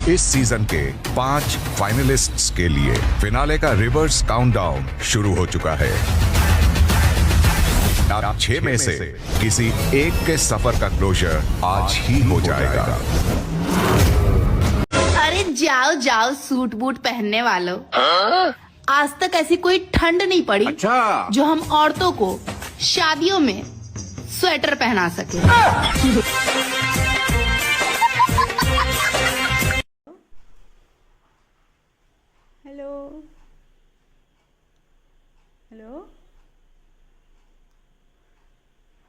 इस सीजन के 5 फाइनलिस्ट्स के लिए फिनाले का रिवर्स काउंटडाउन शुरू हो चुका है। अब 6 में से किसी एक के सफर का क्लोजर आज ही हो जाएगा। अरे जाओ जाओ सूट बूट पहनने वालों, आज तक ऐसी कोई ठंड नहीं पड़ी अच्छा। जो हम औरतों को शादियों में स्वेटर पहना सके। Hello hello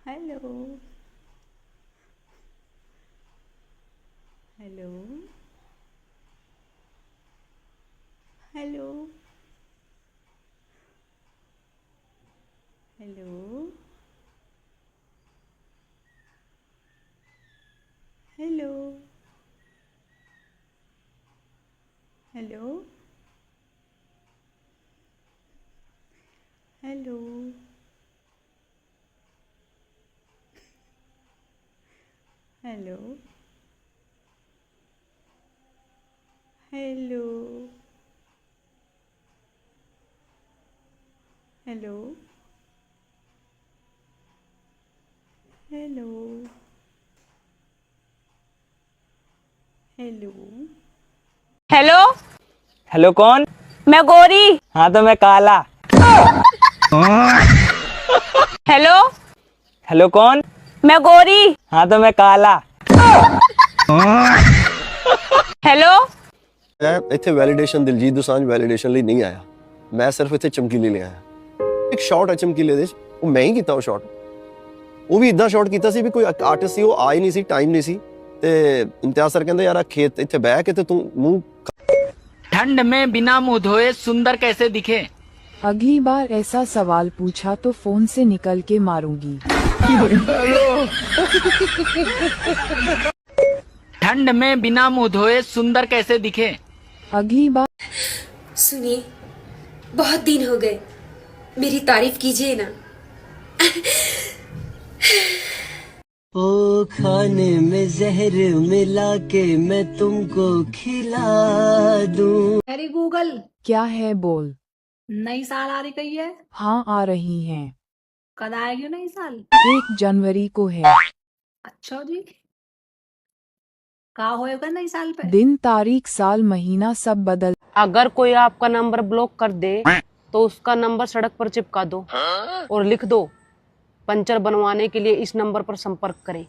hello hello hello hello hello hello hello hello hello hello hello hello hello hello कौन? मैं गौरी। हाँ तो मैं काला। हेलो हेलो कौन? मैं गौरी। हाँ तो मैं काला। हेलो मैं ਇੱਥੇ ਵੈਲੀਡੇਸ਼ਨ ਦਿਲਜੀਤ ਦੋਸਾਂਝ ਵੈਲੀਡੇਸ਼ਨ ਲਈ ਨਹੀਂ ਆਇਆ। ਮੈਂ ਸਿਰਫ ਇੱਥੇ ਚਮਕੀਲੇ ਲਈ ਆਇਆ। ਇੱਕ ਸ਼ਾਟ ਹੈ ਚਮਕੀਲੇ ਦੇ, ਉਹ ਮੈਂ ਹੀ ਕੀਤਾ ਉਹ ਸ਼ਾਟ। ਉਹ ਵੀ ਇਦਾਂ ਸ਼ਾਟ ਕੀਤਾ ਸੀ ਵੀ ਕੋਈ ਆਰਟਿਸਟ ਸੀ, ਉਹ ਆ ਹੀ ਨਹੀਂ ਸੀ, ਟਾਈਮ ਨਹੀਂ ਸੀ ਤੇ ਇਮਤਿਆਜ਼ ਸਰ ਕਹਿੰਦੇ ਯਾਰ ਆ ਖੇਤ ਇੱਥੇ ਬਹਿ ਕੇ ਤੇ ਤੂੰ ਮੂੰਹ ठंड में बिना मुंह धोए सुंदर कैसे दिखे। अगली बार ऐसा सवाल पूछा तो फोन से निकल के मारूंगी। ठंड में बिना मुंह धोए सुंदर कैसे दिखे। अगली बार सुनिए, बहुत दिन हो गए, मेरी तारीफ कीजिए ना। ओ खाने में जहर मिला के मैं तुमको खिला दूं। अरे गूगल, क्या है बोल। नई साल आ रही है। हाँ आ रही हैं। कद आएगी नई साल? 1 जनवरी को है। अच्छा जी, क्या होएगा नई साल पे? दिन तारीख साल महीना सब बदल। अगर कोई आपका नंबर ब्लॉक कर दे तो उसका नंबर सड़क पर चिपका दो और लिख दो पंचर बनवाने के लिए इस नंबर पर संपर्क करें।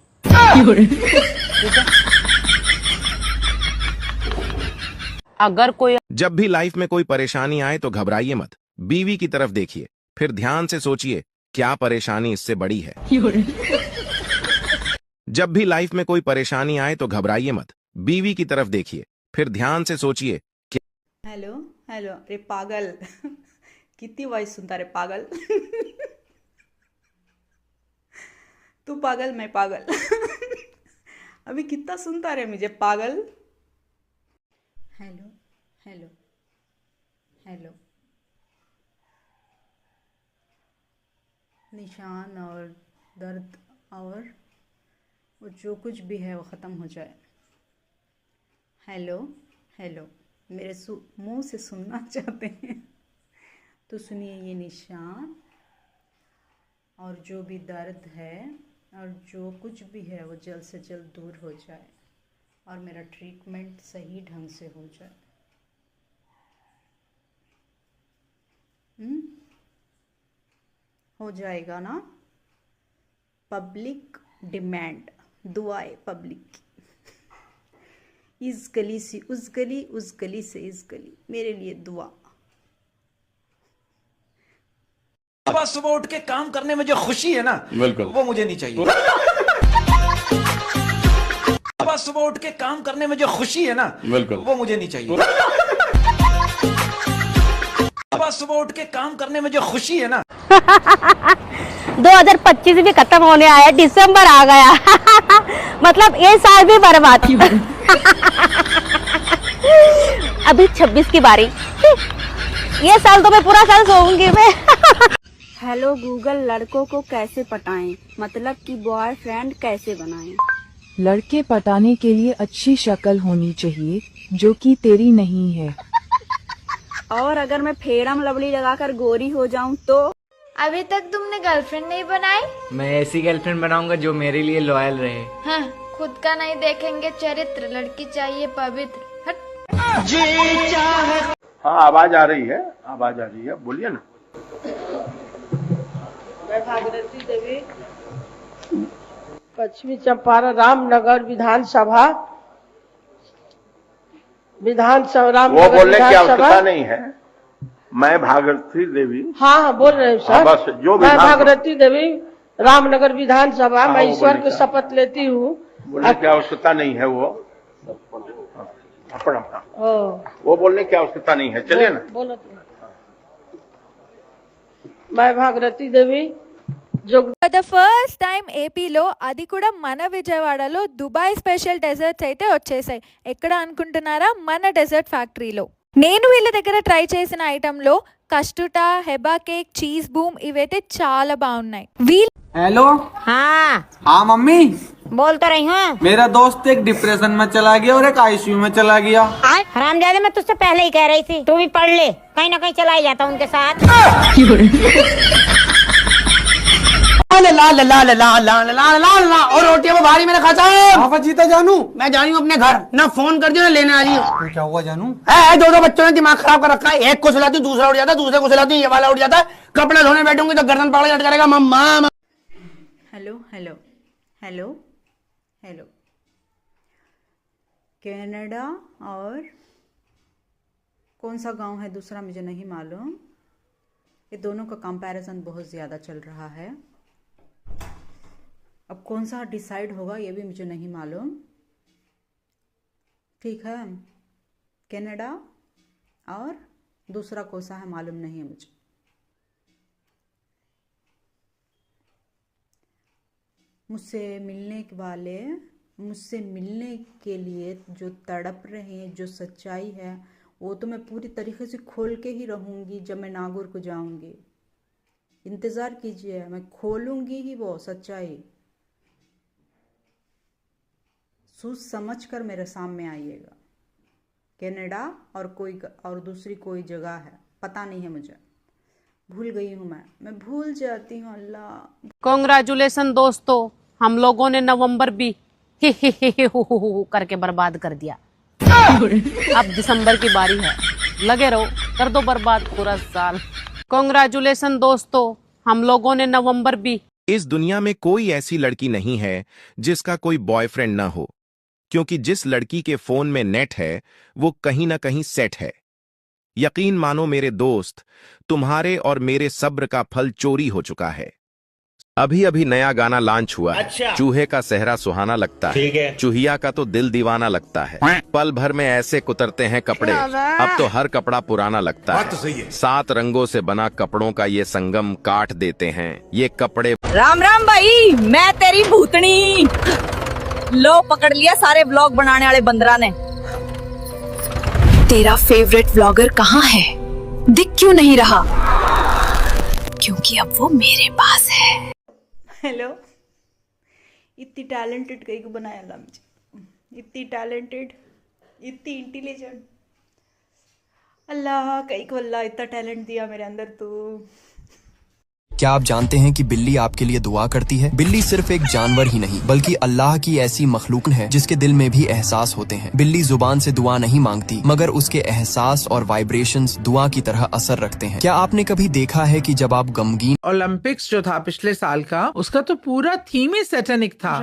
अगर कोई जब भी लाइफ में कोई परेशानी आए तो घबराइए मत, बीवी की तरफ देखिए, फिर ध्यान से सोचिए क्या परेशानी इससे बड़ी है। जब भी लाइफ में कोई परेशानी आए तो घबराइए मत, बीवी की तरफ देखिए, फिर ध्यान से सोचिए क्या। हेलो हेलो, अरे पागल कितनी वॉइस सुनता रे पागल। तू पागल मैं पागल। अभी कितना सुनता रे मुझे पागल। हेलो हेलो हेलो, निशान और दर्द और वो जो कुछ भी है वो ख़त्म हो जाए। हेलो हेलो, मेरे मुंह से सुनना चाहते हैं तो सुनिए, ये निशान और जो भी दर्द है और जो कुछ भी है वो जल्द से जल्द दूर हो जाए और मेरा ट्रीटमेंट सही ढंग से हो जाए। हो जाएगा ना? पब्लिक डिमांड, दुआएं पब्लिक की। इस गली से उस गली, उस गली से इस गली, मेरे लिए दुआ। सुबह सुबह उठ के काम करने में जो खुशी है ना, बिल्कुल वो मुझे नहीं चाहिए। सुबह सुबह उठ के काम करने में जो खुशी है ना, बिल्कुल वो मुझे नहीं चाहिए। सुबह सुबह उठ के काम करने में जो खुशी है ना। 2025 भी खत्म होने आया, दिसंबर आ गया। मतलब ये साल भी बर्बाद। अभी 26 की बारी। ये साल तो मैं पूरा साल सोऊंगी मैं। हेलो गूगल, लड़कों को कैसे पटाएं, मतलब कि बॉयफ्रेंड कैसे बनाएं। लड़के पटाने के लिए अच्छी शक्ल होनी चाहिए, जो कि तेरी नहीं है। और अगर मैं फेरम लवली लगाकर गोरी हो जाऊं तो? अभी तक तुमने गर्लफ्रेंड नहीं बनाई? मैं ऐसी गर्लफ्रेंड बनाऊंगा जो मेरे लिए लॉयल रहे। हाँ, खुद का नहीं देखेंगे चरित्र, लड़की चाहिए पवित्र। हट। हाँ, आवाज आ रही है, आवाज आ रही है, बोलिए ना। मैं भागीरथी देवी, पश्चिमी चंपारण रामनगर विधानसभा वो बोलने की आवश्यकता नहीं है। मैं भागीरथी देवी। हाँ बोल रहे हैं सर। बस जो मैं भागीरथी देवी रामनगर विधानसभा, मैं ईश्वर की शपथ लेती हूँ। बोलने की आवश्यकता नहीं है, वो अपना वो बोलने की आवश्यकता नहीं है, चलिए ना। बोलो। मैं Bhagirathi Devi for the first time ఏపీలో, అది కూడా మన విజయవాడలో దుబాయ్ స్పెషల్ డెజర్ట్స్ అయితే వచ్చేసాయి. ఎక్కడ అనుకుంటున్నారా? మన డెజర్ట్ ఫ్యాక్టరీలో. నేను వీళ్ళ దగ్గర ట్రై చేసిన ఐటెంలో కస్టూటా, హెబా కేక్, చీజ్ బూమ్ ఇవైతే చాలా బాగున్నాయి. हेलो। हाँ हाँ मम्मी बोल तो रही हूँ। मेरा दोस्त एक डिप्रेशन में चला गया और एक आईसीयू में चला गया। हरामजादे, मैं तुझसे पहले ही कह रही थी, तू भी पढ़ ले, कहीं ना कहीं चला ही जाता उनके साथ। और रोटियां वो भारी मैंने खाता है। जीता जानू, मैं जानी हूँ अपने घर, ना फोन कर दियो ना लेने आ रही हूँ। क्या हुआ जानू? दो बच्चों ने दिमाग खराब कर रखा है, एक को सुलाती हूँ दूसरा उठ जाता है, दूसरे को सुलाती हूँ ये वाला उठ जाता है। कपड़े धोने बैठूंगी तो गर्दन पकड़ के करेगा मम्मा। Hello hello hello hello. Canada और कौन सा गांव है दूसरा मुझे नहीं मालूम। ये दोनों का कंपैरिजन बहुत ज़्यादा चल रहा है। अब कौन सा डिसाइड होगा ये भी मुझे नहीं मालूम। ठीक है, कनाडा और दूसरा कौन सा है मालूम नहीं है मुझे। मुझसे मिलने के लिए जो तड़प रहे हैं, जो सच्चाई है, वो तो मैं पूरी तरीके से खोल के ही रहूँगी जब मैं नागौर को जाऊँगी। इंतज़ार कीजिए, मैं खोलूँगी ही वो सच्चाई। सोच समझ कर मेरे सामने आइएगा। कनाडा और दूसरी कोई जगह है, पता नहीं है मुझे, भूल गई हूँ मैं भूल जाती हूँ। अल्लाह। कांग्रेचुलेशन दोस्तों, हम लोगों ने नवंबर भी करके बर्बाद कर दिया। अब दिसंबर की बारी है, लगे रहो, कर दो बर्बाद पूरा साल। कांग्रेचुलेशन दोस्तों, हम लोगों ने नवंबर भी। इस दुनिया में कोई ऐसी लड़की नहीं है जिसका कोई बॉयफ्रेंड ना हो, क्योंकि जिस लड़की के फोन में नेट है वो कहीं ना कहीं सेट है। यकीन मानो मेरे दोस्त, तुम्हारे और मेरे सब्र का फल चोरी हो चुका है। अभी अभी नया गाना लॉन्च हुआ है। चूहे का सेहरा सुहाना लगता है, चूहिया का तो दिल दीवाना लगता है। पल भर में ऐसे कुतरते हैं कपड़े, अब तो हर कपड़ा पुराना लगता है। 7 रंगों से बना कपड़ों का ये संगम काट देते हैं ये कपड़े। राम राम भाई, मैं तेरी भूतनी। लो पकड़ लिया सारे व्लॉग बनाने वाले बंदरा ने। तेरा फेवरेट व्लॉगर कहाँ है? दिख क्यों नहीं रहा? क्योंकि अब वो मेरे पास है। हेलो, इतनी टैलेंटेड कहीं को बनाया अल्लाह मुझे, इतनी टैलेंटेड, इतनी इंटेलिजेंट। अल्लाह कहीं को अल्लाह इतना टैलेंट दिया मेरे अंदर तो। क्या आप जानते हैं कि बिल्ली आपके लिए दुआ करती है? बिल्ली सिर्फ एक जानवर ही नहीं बल्कि अल्लाह की ऐसी मखलूक है जिसके दिल में भी एहसास होते हैं। बिल्ली जुबान से दुआ नहीं मांगती, मगर उसके एहसास और वाइब्रेशंस दुआ की तरह असर रखते हैं। क्या आपने कभी देखा है कि जब आप गमगीन। ओलंपिक्स जो था पिछले साल का, उसका तो पूरा थीम ही सैटेनिक था।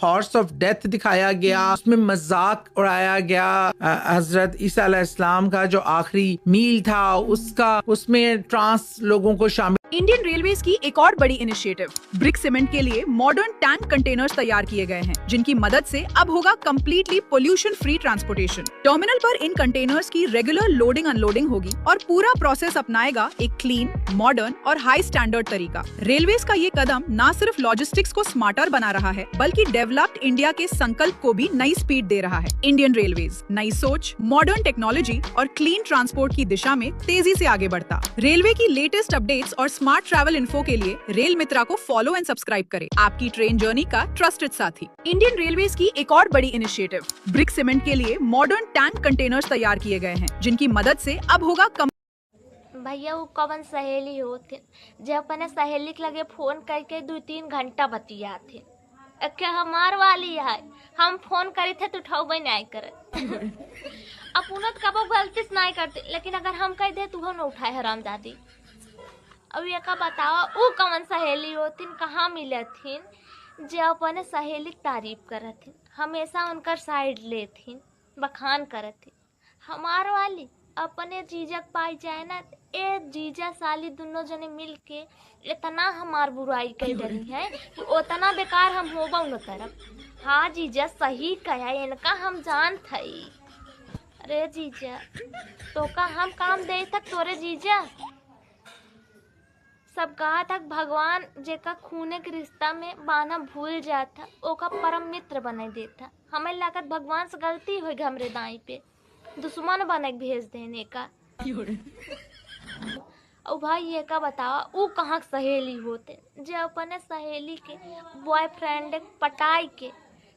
हॉर्स ऑफ डेथ दिखाया गया, उसमें मजाक उड़ाया गया। हजरत ईसा अलैहिस्सलाम का जो आखिरी मील था उसमें ट्रांस लोगों को शामिल। इंडियन रेलवेज की एक और बड़ी इनिशिएटिव, ब्रिक सीमेंट के लिए मॉडर्न टैंक कंटेनर्स तैयार किए गए हैं, जिनकी मदद से अब होगा completely pollution free transportation. Terminal पर इन कंटेनर्स की रेगुलर लोडिंग अनलोडिंग होगी और पूरा प्रोसेस अपनाएगा एक क्लीन, मॉडर्न और हाई स्टैंडर्ड तरीका। रेलवेज का ये कदम न सिर्फ लॉजिस्टिक्स को स्मार्टर बना रहा है, बल्कि डेवलप्ड इंडिया के संकल्प को भी नई स्पीड दे रहा है। इंडियन रेलवेज नई सोच, मॉडर्न टेक्नोलॉजी और क्लीन ट्रांसपोर्ट की दिशा में तेजी से आगे बढ़ता। रेलवे की लेटेस्ट अपडेट्स और और स्मार्ट ट्रैवल इन्फो के लिए रेल मित्रा को फॉलो एंड सब्सक्राइब करें, आपकी ट्रेन जर्नी का ट्रस्टेड साथी। इंडियन रेलवेज की एक और बड़ी इनिशिएटिव, ब्रिक सीमेंट के लिए मॉडर्न टैंक कंटेनर्स तैयार किए गए हैं, जिनकी मदद से अब होगा भैया वो कवन सहेली होते जो अपने सहेली के लगे फोन करके 2-3 घंटा बतिया थे। क्या हमार वाली है, हम फोन करे थे तो उठाओ नहीं करे अपन कबो गलती से नहीं करते, लेकिन अगर हम कह दे तो वो न उठाए हराम दादी। अब ये का बताओ वो कवन सहेली होती, कहाँ मिले थी जो अपने सहेली की तारीफ करत थी, हमेशा उनका साइड ले थी, बखान करत थी। हमार वाली अपने जीजा पाई जाए ना, ए जीजा साली दोनों जने मिल के इतना हमार बुराई कर रही है कि उतना बेकार हम होबा न तरफ। हाँ जीजा सही कहा, इनका हम जान थई। अरे जीजा तो का हम काम दे तक तोरे जीजा सब कहा तक भगवान जेका खूने के रिश्ता में बाना भूल जाता ओका परम मित्र बना देता। हमें लागत भगवान से गलती हुई हमरे दाई पे दुश्मन बने भेज देने का। और भाई ये का बतावा वो कहाँ सहेली होते जो अपने सहेली के बॉयफ्रेंड पटाई के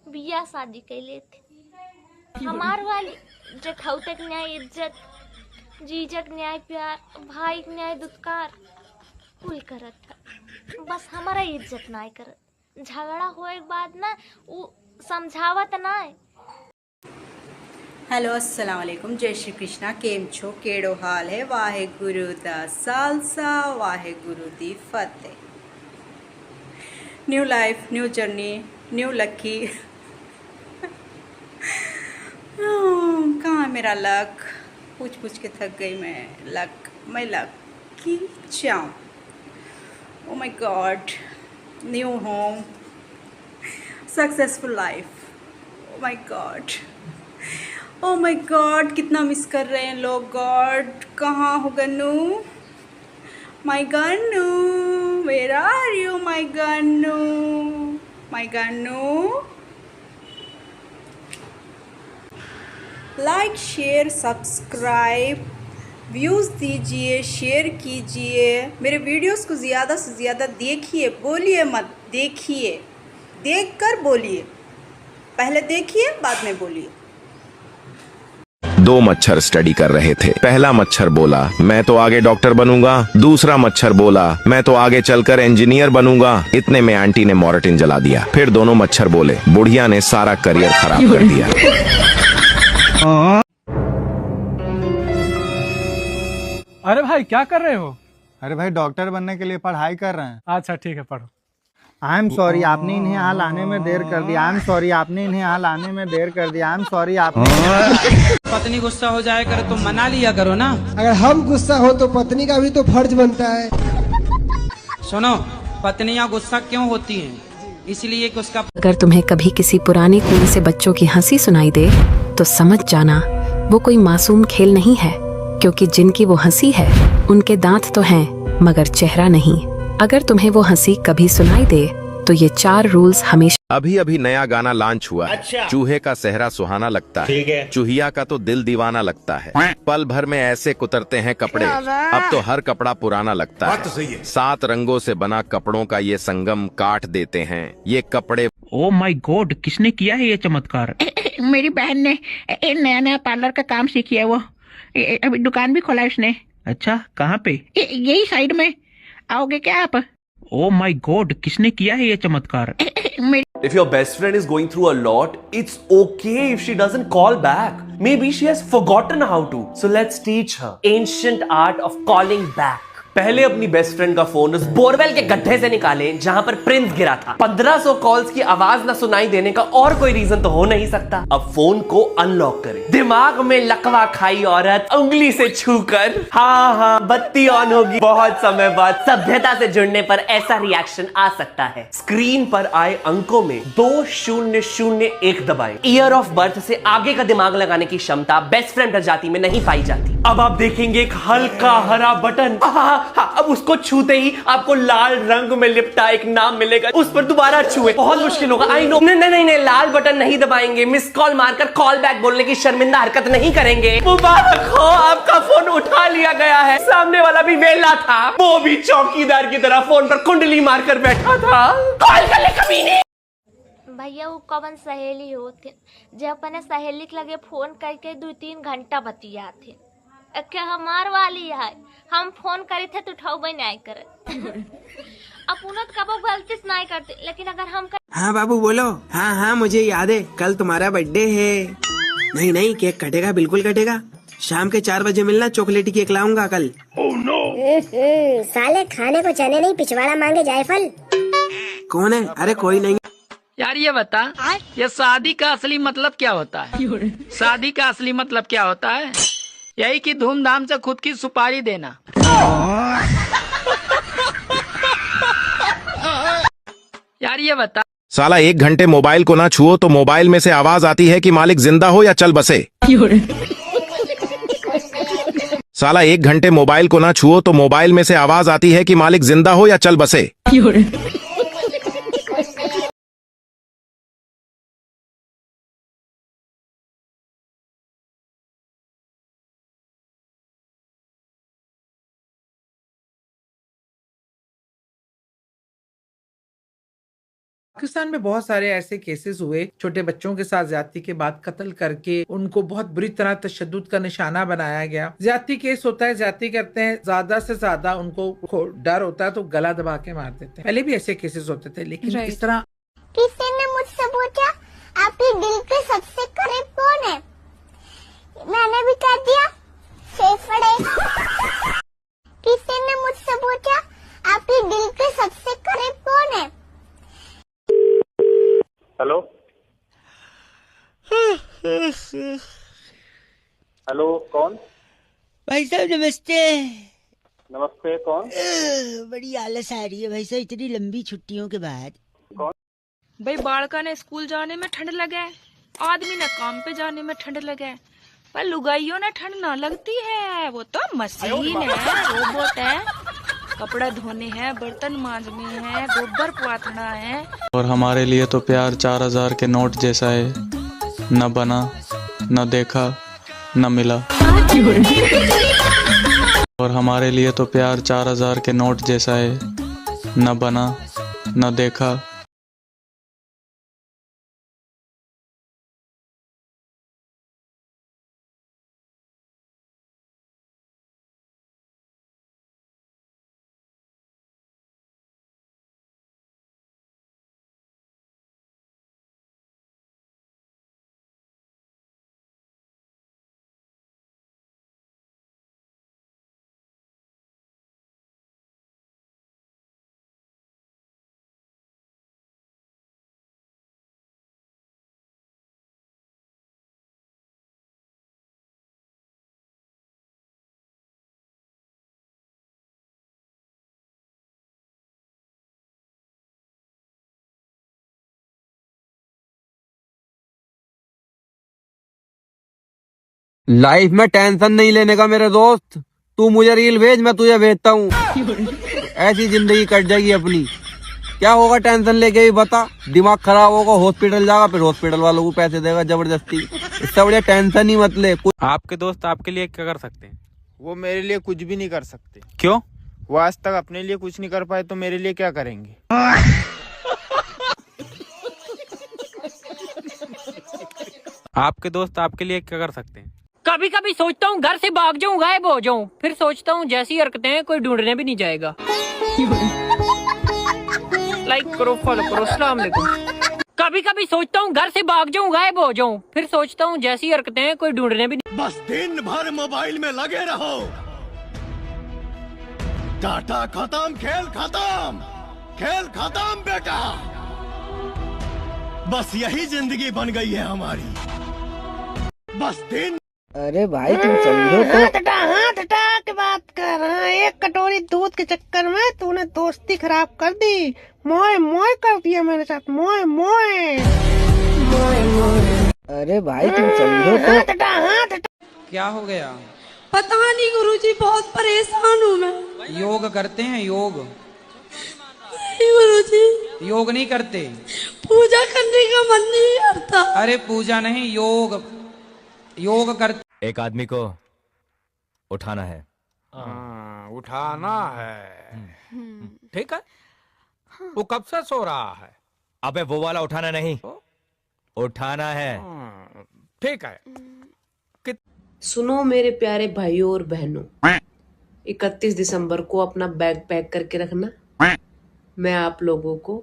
बिया शादी कर लेते। हमार वाली जो खौते के न्याय इज्जत, जीजक न्याय प्यार, भाई के न्याय दुत्कार कुल करत था, बस हमारा इज्जत नहीं करत। झगड़ा होए के बाद ना वो समझावत नहीं। हेलो अस्सलाम वालेकुम, जय श्री कृष्णा। केम छो, केड़ो हाल है? वाहे गुरु दा सालसा, वाहे गुरु दी फतेह। New life, new journey, new lucky. कहाँ मेरा लक? पूछ के थक गई मैं। मैं लकी जाऊँ। Oh my god, new home, successful life. Oh my god, oh my god, कितना मिस कर रहे हैं लोग। गॉड कहाँ हो Gannu? My Gannu, where are you my Gannu? My Gannu, like share subscribe views दीजिए, शेयर कीजिए, मेरे वीडियोस को ज़्यादा से ज़्यादा देखिए। बोलिए मत, देखिए, देखकर बोलिए। पहले देखिए बाद में बोलिए। 2 मच्छर स्टडी कर रहे थे। पहला मच्छर बोला मैं तो आगे डॉक्टर बनूंगा। दूसरा मच्छर बोला मैं तो आगे चलकर इंजीनियर बनूंगा। इतने में आंटी ने मोरटिन जला दिया। फिर दोनों मच्छर बोले बुढ़िया ने सारा करियर खराब कर दिया। अरे भाई क्या कर रहे हो? अरे भाई डॉक्टर बनने के लिए पढ़ाई कर रहे हैं। अच्छा ठीक है, पढ़ो। आई एम सॉरी, आपने इन्हें यहाँ लाने में देर कर दिया। आई एम सॉरी, आपने इन्हें यहाँ लाने में देर कर दिया। आई एम सॉरी, आपने पत्नी गुस्सा हो जाए करे तो मना लिया करो ना। अगर हम गुस्सा हो तो पत्नी का भी तो फर्ज बनता है। सुनो, पत्नियां गुस्सा क्यों होती हैं? इसलिए कि उसका अगर तुम्हें कभी किसी पुराने कुएं से बच्चों की हंसी सुनाई दे तो समझ जाना वो कोई मासूम खेल नहीं है, क्योंकि जिनकी वो हंसी है उनके दांत तो हैं मगर चेहरा नहीं। अगर तुम्हें वो हंसी कभी सुनाई दे तो ये 4 रूल्स हमेशा। अभी नया गाना लॉन्च हुआ है। अच्छा। चूहे का सेहरा सुहाना लगता है, चूहिया का तो दिल दीवाना लगता है। पल भर में ऐसे कुतरते हैं कपड़े, अब तो हर कपड़ा पुराना लगता है। 7 रंगों से बना कपड़ों का ये संगम काट देते हैं ये कपड़े। ओ माय गॉड, किसने किया है ये चमत्कार? मेरी बहन ने नया पार्लर का काम सीखी है। वो अभी दुकान भी खोला है उसने। अच्छा, कहाँ पे? यही साइड में। आओगे क्या आप? ओ माय गॉड, किसने किया है ये चमत्कार? If your best friend is going through a lot, it's okay if she doesn't call back. Maybe she has forgotten how to. So let's teach her ancient art of calling back. पहले अपनी best friend का phone उस borewell के गड्ढे से निकालें जहां पर प्रिंस गिरा था। 1500 कॉल्स की आवाज ना सुनाई देने का और कोई रीजन तो हो नहीं सकता। अब फोन को अनलॉक करें। दिमाग में लकवा खाई औरत उंगली से छूकर हाँ बत्ती ऑन होगी। बहुत समय बाद सभ्यता से जुड़ने पर ऐसा रिएक्शन आ सकता है। स्क्रीन पर आए अंकों में 2001 दबाएं। ईयर ऑफ बर्थ से आगे का दिमाग लगाने की क्षमता बेस्ट फ्रेंड प्रजाति में नहीं पाई जाती। अब आप देखेंगे एक हल्का हरा बटन। अब उसको छूते ही आपको लाल रंग में लिपटा एक नाम मिलेगा, उस पर दोबारा छुए। बहुत मुश्किल होगा, आई नो। नहीं, लाल बटन नहीं दबाएंगे, मिस कॉल मारकर कॉल बैक बोलने की शर्मिंदा हरकत नहीं करेंगे। मुबारक हो, आपका फोन उठा लिया गया है। सामने वाला भी वेला था, वो भी चौकीदार की तरह फोन पर कुंडली मारकर बैठा था। कॉल कर ले कमीने। भैया वो कौन सहेली होते जो अपने सहेली के लगे फोन करके 2-3 घंटा बतिया थे। क्या हमार वाली है, हम फोन करे थे तो उठाओ नहीं करे। अपन तो कब गलती से नहीं करते, लेकिन अगर हम हाँ बाबू बोलो। हाँ मुझे याद है, कल तुम्हारा बर्थडे है। नहीं केक कटेगा, बिल्कुल कटेगा। शाम के 4 बजे मिलना, चॉकलेट केक लाऊंगा कल। साले खाने को चने नहीं, पिछवाड़ा मांगे जायफल। कौन है? अरे कोई नहीं। यार ये बता, ये शादी का असली मतलब क्या होता है? शादी का असली मतलब क्या होता है? यही कि धूमधाम से खुद की सुपारी देना। यार ये बता, साला 1 घंटे मोबाइल को ना छुओ तो मोबाइल में से आवाज आती है कि मालिक जिंदा हो या चल बसे। साला 1 घंटे मोबाइल को ना छुओ तो मोबाइल में से आवाज आती है कि मालिक जिंदा हो या चल बसे। पाकिस्तान में बहुत सारे ऐसे केसेस हुए, छोटे बच्चों के साथ ज्यादती के बाद कत्ल करके उनको बहुत बुरी तरह तशद्दुद का निशाना बनाया गया। ज्यादती केस होता है, ज्यादती करते हैं, ज्यादा से ज्यादा उनको डर होता है तो गला दबा के मार देते हैं। पहले भी ऐसे केसेस होते थे, लेकिन इस तरह। किसी ने मुझसे पूछा आपके दिल के सबसे करीब कौन है? मैंने भी कह दिया फेफड़े। किसी ने मुझसे पूछा आपके दिल के सबसे करीब कौन है? हेलो हेलो, कौन? भाई साहब नमस्ते। नमस्ते, कौन? बड़ी आलस आ रही है भाई साहब, इतनी लंबी छुट्टियों के बाद। कौन? भाई बालका ने स्कूल जाने में ठंड लगे, आदमी ने काम पे जाने में ठंड लगे, पर लुगाइयों ने ठंड ना लगती है। वो तो मशीन है, रोबोट है, कपड़ा धोने हैं, बर्तन मांजने हैं, गोबर पाथना है। और हमारे लिए तो प्यार 4000 के नोट जैसा है, न बना न देखा न मिला। और हमारे लिए तो प्यार 4000 के नोट जैसा है, न बना न देखा। लाइफ में टेंशन नहीं लेने का मेरे दोस्त। तू मुझे रील भेज, मैं तुझे भेजता हूँ। ऐसी जिंदगी कट जाएगी अपनी। क्या होगा टेंशन लेके भी बता? दिमाग खराब होगा, हॉस्पिटल जाएगा, फिर हॉस्पिटल वालों को पैसे देगा जबरदस्ती। इससे बढ़िया टेंशन ही मत ले। आपके दोस्त आपके लिए क्या कर सकते हैं? वो मेरे लिए कुछ भी नहीं कर सकते। क्यों? वो आज तक अपने लिए कुछ नहीं कर पाए तो मेरे लिए क्या करेंगे? आपके दोस्त आपके लिए क्या कर सकते हैं? कभी कभी सोचता हूँ घर से भाग जाऊँ, गायब हो जाऊँ, फिर सोचता हूँ जैसी हरकतें हैं कोई ढूंढने भी नहीं जाएगा। लाइक करो, फॉलो करो, अस्सलाम वालेकुम। कभी कभी सोचता हूँ घर से भाग जाऊँ, गायब हो जाऊँ, फिर सोचता हूँ जैसी हरकतें हैं कोई ढूंढने भी नहीं। बस दिन भर मोबाइल में लगे रहो, डाटा खत्म, खेल खत्म, खेल खत्म बेटा। बस यही जिंदगी बन गई है हमारी। बस दिन। अरे भाई तुम समझो तो। हाथ हटा के बात कर रहा है। एक कटोरी दूध के चक्कर में तूने दोस्ती खराब कर दी। मोए मोए कर दिया मेरे साथ, मोए मोए। अरे भाई तुम समझो तो। हाथ हटा। क्या हो गया? पता नहीं गुरुजी, बहुत परेशान हूँ मैं। योग करते हैं योग? नहीं गुरुजी, योग नहीं करते? पूजा करने का मन नहीं करता। अरे पूजा नहीं, योग योग करते। एक आदमी को उठाना है। उठाना है। ठीक है, वो कब से सो रहा है? अबे वो वाला उठाना नहीं, उठाना है। ठीक है। सुनो मेरे प्यारे भाइयों और बहनों, 31 दिसंबर को अपना बैग पैक करके रखना। मैं आप लोगों को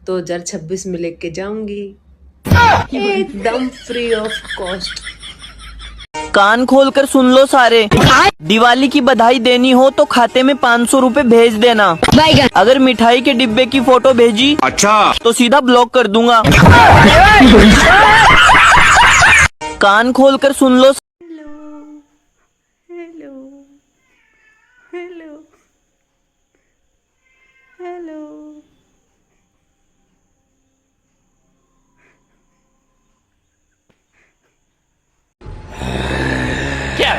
2026 में लेके जाऊंगी, एकदम फ्री ऑफ कॉस्ट। कान खोलकर सुन लो सारे, दिवाली की बधाई देनी हो तो खाते में 500 रुपए भेज देना। अगर मिठाई के डिब्बे की फोटो भेजी अच्छा तो सीधा ब्लॉक कर दूंगा। कान खोलकर सुन लो। Hello hello hello. क्या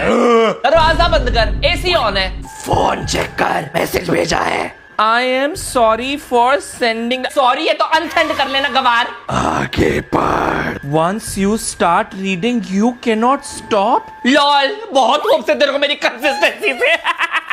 दरवाजा बंद कर, एसी ऑन है। फोन चेक कर, मैसेज भेजा है। I am sorry for sending. Sorry है तो अनसेंड कर लेना गवार। आगे पढ़। Once you start reading you can not stop. Lol, बहुत होप से तेरे को मेरी कंसिस्टेंसी से।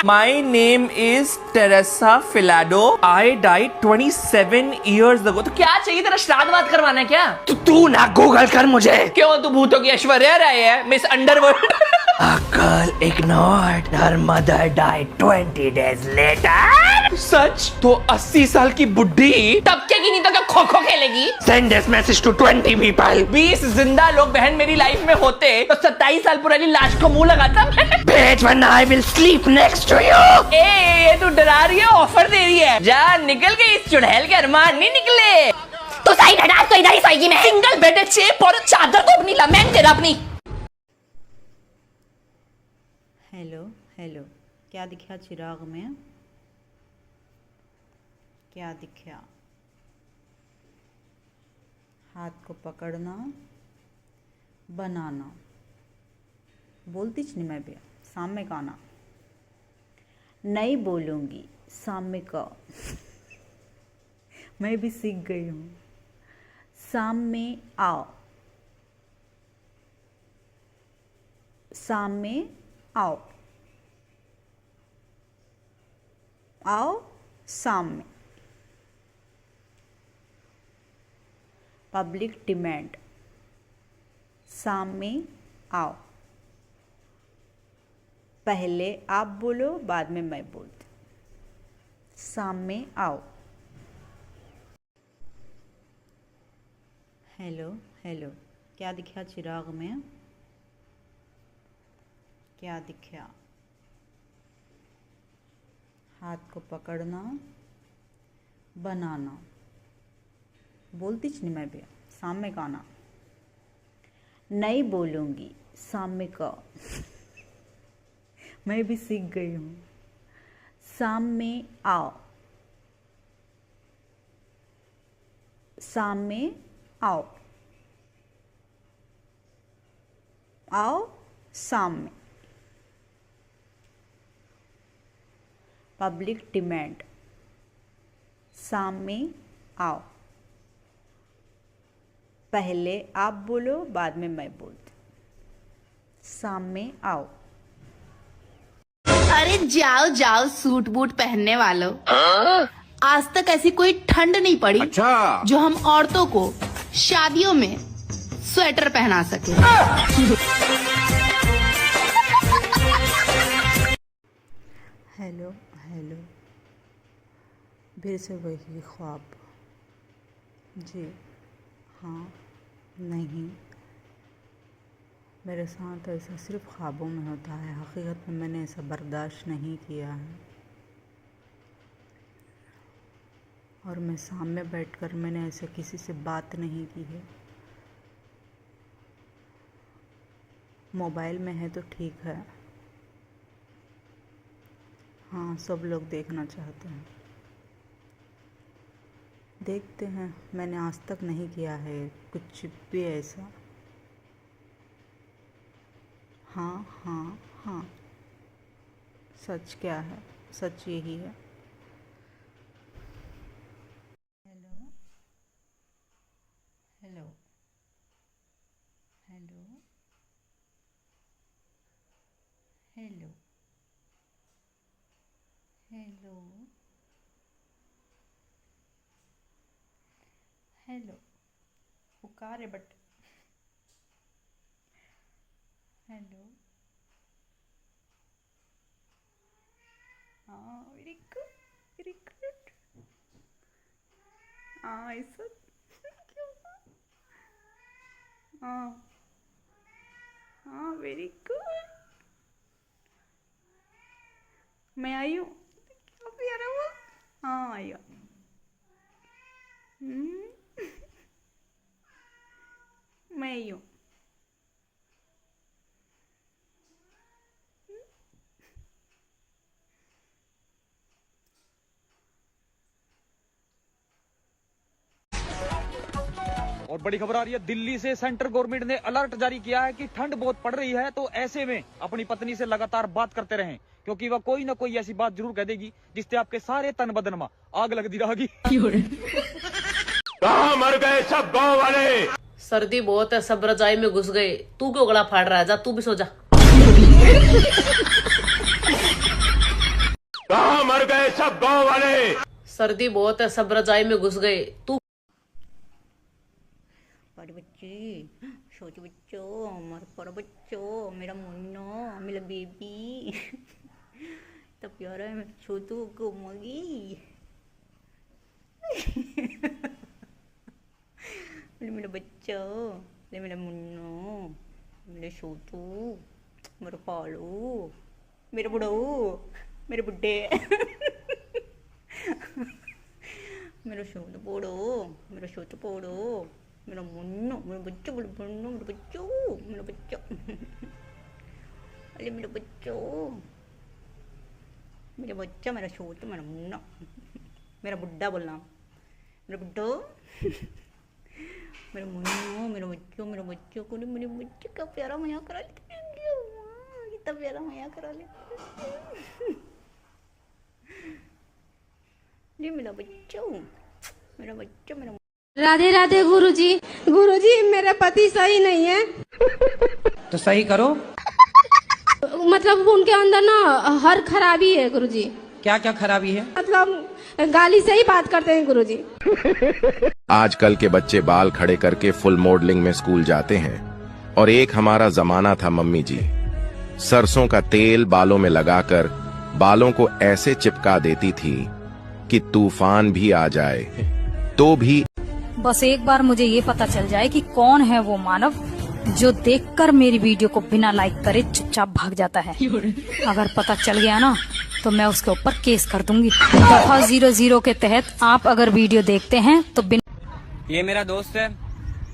My name is Teresa Filado. I died 27 years ago। तो क्या चाहिए तेरा? श्राद्ध करवाना है क्या? तू ना गूगल कर मुझे। क्यों, तू भूतों की ऐश्वर्या राय है, मिस अंडरवर्ल्ड। अकल ignored, her mother died 20 days later। सच? तो 80 साल की बुढ़ी तबके की नहीं तो क्या खो खो खेलेगी? Send this message to 20 people। 20 जिंदा लोग बहन मेरी लाइफ में होते तो 27 साल पुरानी लाश को मुंह लगाता मैं। भेज वरना I will sleep next to you। ए तू डरा रही है, ऑफर दे रही है? जा निकल गई, इस चुड़ैल के अरमान नहीं निकले। तो साइड हटा, तो इधर ही सोएगी मैं। सिंगल बेड चेप और चादर को अपनी लमेंट तेरा अपनी। हेलो हेलो, क्या दिखा चिराग में? क्या दिखा? हाथ को पकड़ना, बनाना। बोलती च नहीं मैं भी, सामने का आना नहीं बोलूँगी, सामने का। मैं भी सीख गई हूँ। सामने आओ, सामने आओ, आओ सामने। पब्लिक डिमांड, सामने आओ। पहले आप बोलो, बाद में मैं बोलती। सामने आओ। हेलो हेलो, क्या दिखा चिराग में? क्या दिखा? हाथ को पकड़ना, बनाना। बोलती च नहीं मैं भी, सामने का आना नहीं बोलूँगी, सामने का। मैं भी सीख गई हूँ। सामने आओ, सामने आओ, आओ सामने। पब्लिक डिमांड, सामने आओ। पहले आप बोलो, बाद में मैं बोलती। सामने आओ। अरे जाओ जाओ सूट बूट पहनने वालों, आज तक ऐसी कोई ठंड नहीं पड़ी अच्छा? जो हम औरतों को शादियों में स्वेटर पहना सके। हेलो हेलो, फिर से वही ख्वाब। जी हाँ, नहीं, मेरे साथ ऐसा सिर्फ ख्वाबों में होता है। हकीकत में मैंने ऐसा बर्दाश्त नहीं किया है। और मैं सामने बैठकर मैंने ऐसे किसी से बात नहीं की है। मोबाइल में है तो ठीक है, हाँ सब लोग देखना चाहते हैं। देखते हैं, मैंने आज तक नहीं किया है कुछ भी ऐसा। हाँ हाँ हाँ। सच क्या है? सच यही है। Hello hello hello hello hello पुकार है बट हेलो। हाँ वेरी गुड वेरी गुड। हाँ ऐसा क्यों? हाँ हाँ वेरी गुड। मैं आई हूँ। क्या प्यारा वो। हाँ आई हूँ। मैं आई हूँ। और बड़ी खबर आ रही है दिल्ली से। सेंट्रल गवर्नमेंट ने अलर्ट जारी किया है कि ठंड बहुत पड़ रही है, तो ऐसे में अपनी पत्नी से लगातार बात करते रहें, क्योंकि वह कोई ना कोई ऐसी बात जरूर कह देगी जिससे आपके सारे तन बदन में आग लग दी रहेगी। कहाँ मर गए सब गांव वाले? सर्दी बहुत है, सब रजाई में घुस गए। तू क्यों गला फाड़ रहा है? जा तू भी सो जा। कहाँ मर गए सब गांव वाले? सर्दी बहुत है, सब रजाई में घुस गए। तू बड़े बच्चे, छोटे बच्चों, हमारे बड़े बच्चों, मेरा मुन्नो, मेरा बेबी, इतना प्यारा है मेरा छोटू को मगी। मेरा बच्चा, मेरा मुन्नो, मेरा छोटू, मेरा पालू, मेरा बुढ़ऊ, मेरे बुड्ढे, मेरा छोटू पोड़ो, मेरा छोटू पोड़ो, मेरा मुन्नो, मेरा बच्चों, मेरा मुन्नो, मेरा बच्चों, मेरा बच्चा, अरे मेरा बच्चों, मेरा बच्चा, मेरा छोटू, मेरा मुन्ना, मेरा बुड्ढा बोलना, मेरा बुड्ढो, मेरा मुन्नो, मेरा बच्चों को मेरे बच्चे का प्यारा मजा करा लेते हैं, कितना प्यारा मजा करा लेते। ये मेरा बच्चों, मेरा बच्चा, मेरा राधे राधे गुरुजी। गुरुजी मेरा पति सही नहीं है। तो सही करो। मतलब उनके अंदर ना हर खराबी है गुरुजी। क्या क्या खराबी है? मतलब गाली से ही बात करते हैं गुरुजी। आजकल के बच्चे बाल खड़े करके फुल मॉडलिंग में स्कूल जाते हैं, और एक हमारा जमाना था मम्मी जी, सरसों का तेल बालों में लगाकर बालों को ऐसे चिपका देती थी कि तूफान भी आ जाए तो भी। बस एक बार मुझे ये पता चल जाए कि कौन है वो मानव जो देखकर मेरी वीडियो को बिना लाइक करे चुपचाप भाग जाता है। अगर पता चल गया ना तो मैं उसके ऊपर केस कर दूंगी। दफा 00 के तहत आप अगर वीडियो देखते हैं तो ये मेरा दोस्त है,